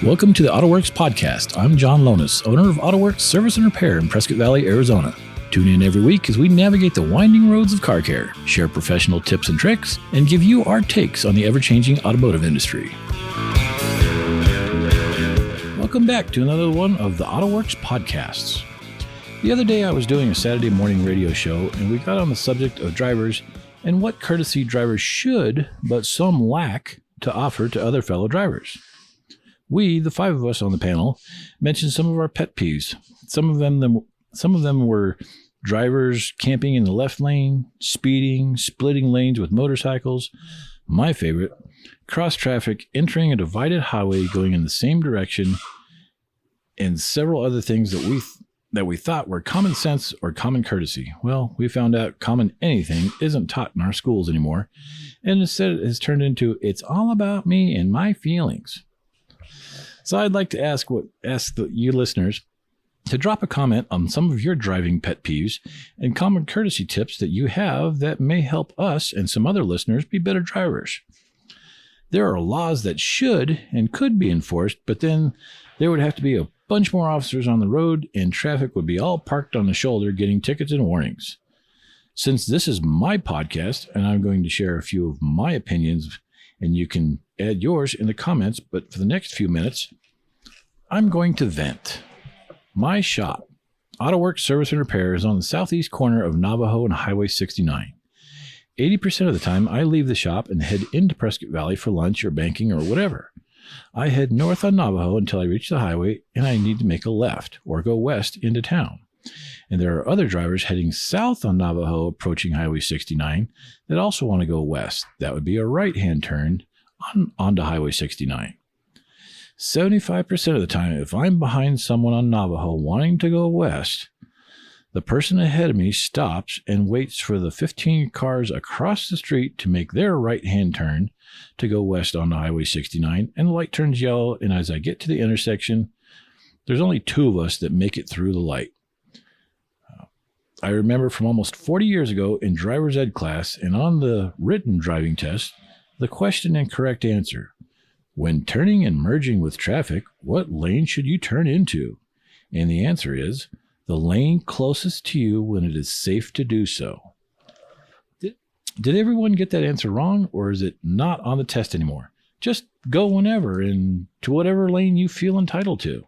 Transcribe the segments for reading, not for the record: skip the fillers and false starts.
Welcome to the AutoWorks podcast. I'm John Lonis, owner of AutoWorks Service and Repair in Prescott Valley, Arizona. Tune in every week as we navigate the winding roads of car care, share professional tips and tricks, and give you our takes on the ever-changing automotive industry. Welcome back to another one of the AutoWorks podcasts. The other day I was doing a Saturday morning radio show and we got on the subject of drivers and what courtesy drivers should, but some lack, to offer to other fellow drivers. We, the five of us on the panel, mentioned some of our pet peeves. Some of them were drivers camping in the left lane, speeding, splitting lanes with motorcycles. My favorite, cross traffic, entering a divided highway going in the same direction, and several other things that we thought were common sense or common courtesy. Well, we found out common anything isn't taught in our schools anymore, and instead it has turned into it's all about me and my feelings. So I'd like to ask you listeners to drop a comment on some of your driving pet peeves and common courtesy tips that you have that may help us and some other listeners be better drivers. There are laws that should and could be enforced, but then there would have to be a bunch more officers on the road and traffic would be all parked on the shoulder getting tickets and warnings. Since this is my podcast and I'm going to share a few of my opinions, and you can add yours in the comments, but for the next few minutes, I'm going to vent. My shop, AutoWorks Service and Repair, is on the southeast corner of Navajo and Highway 69. 80% of the time, I leave the shop and head into Prescott Valley for lunch or banking or whatever. I head north on Navajo until I reach the highway and I need to make a left or go west into town. And there are other drivers heading south on Navajo approaching Highway 69 that also want to go west. That would be a right-hand turn onto Highway 69. 75% of the time, if I'm behind someone on Navajo wanting to go west, the person ahead of me stops and waits for the 15 cars across the street to make their right-hand turn to go west onto Highway 69, and the light turns yellow, and as I get to the intersection, there's only two of us that make it through the light. I remember from almost 40 years ago in driver's ed class and on the written driving test, the question and correct answer: when turning and merging with traffic, what lane should you turn into? And the answer is the lane closest to you when it is safe to do so. Did everyone get that answer wrong, or is it not on the test anymore? Just go whenever and to whatever lane you feel entitled to.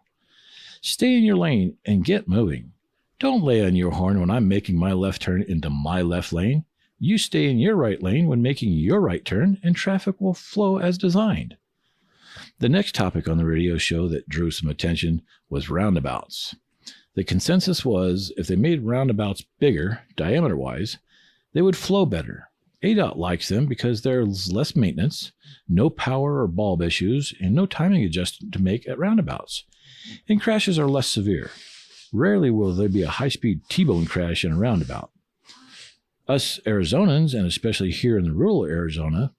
Stay in your lane and get moving. Don't lay on your horn when I'm making my left turn into my left lane. You stay in your right lane when making your right turn, and traffic will flow as designed. The next topic on the radio show that drew some attention was roundabouts. The consensus was if they made roundabouts bigger, diameter-wise, they would flow better. ADOT likes them because there's less maintenance, no power or bulb issues, and no timing adjustment to make at roundabouts. And crashes are less severe. Rarely will there be a high-speed T-bone crash in a roundabout. Us Arizonans, and especially here in the rural Arizona,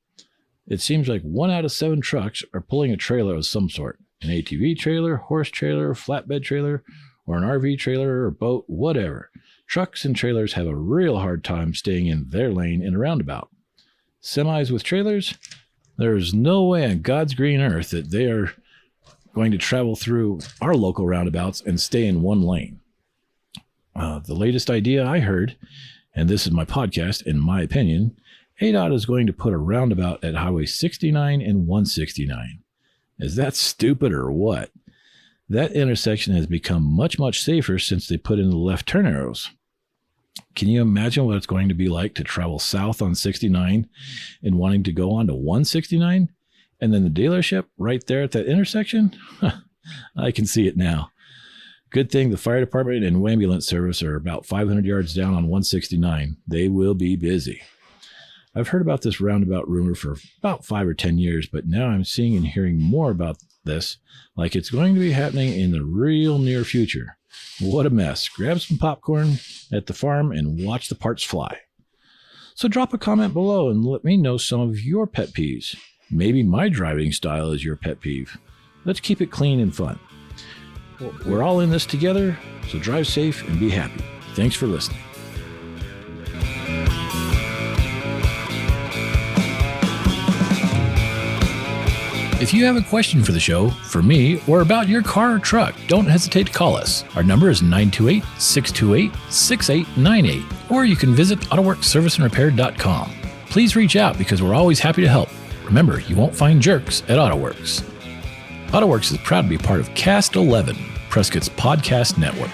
it seems like 1 out of 7 trucks are pulling a trailer of some sort. An ATV trailer, horse trailer, flatbed trailer, or an RV trailer or boat, whatever. Trucks and trailers have a real hard time staying in their lane in a roundabout. Semis with trailers, there is no way on God's green earth that they are going to travel through our local roundabouts and stay in one lane. The latest idea I heard, and this is my podcast, in my opinion, ADOT is going to put a roundabout at Highway 69 and 169. Is that stupid or what? That intersection has become much, much safer since they put in the left turn arrows. Can you imagine what it's going to be like to travel south on 69 and wanting to go on to 169? And then the dealership right there at that intersection? I can see it now. Good thing the fire department and ambulance service are about 500 yards down on 169. They will be busy. I've heard about this roundabout rumor for about 5 or 10 years, but now I'm seeing and hearing more about this, like it's going to be happening in the real near future. What a mess. Grab some popcorn at the farm and watch the parts fly. So drop a comment below and let me know some of your pet peeves. Maybe my driving style is your pet peeve. Let's keep it clean and fun. We're all in this together, so drive safe and be happy. Thanks for listening. If you have a question for the show, for me, or about your car or truck, don't hesitate to call us. Our number is 928-628-6898, or you can visit autoworksserviceandrepair.com. Please reach out because we're always happy to help. Remember, you won't find jerks at AutoWorks. AutoWorks is proud to be part of Cast 11, Prescott's podcast network.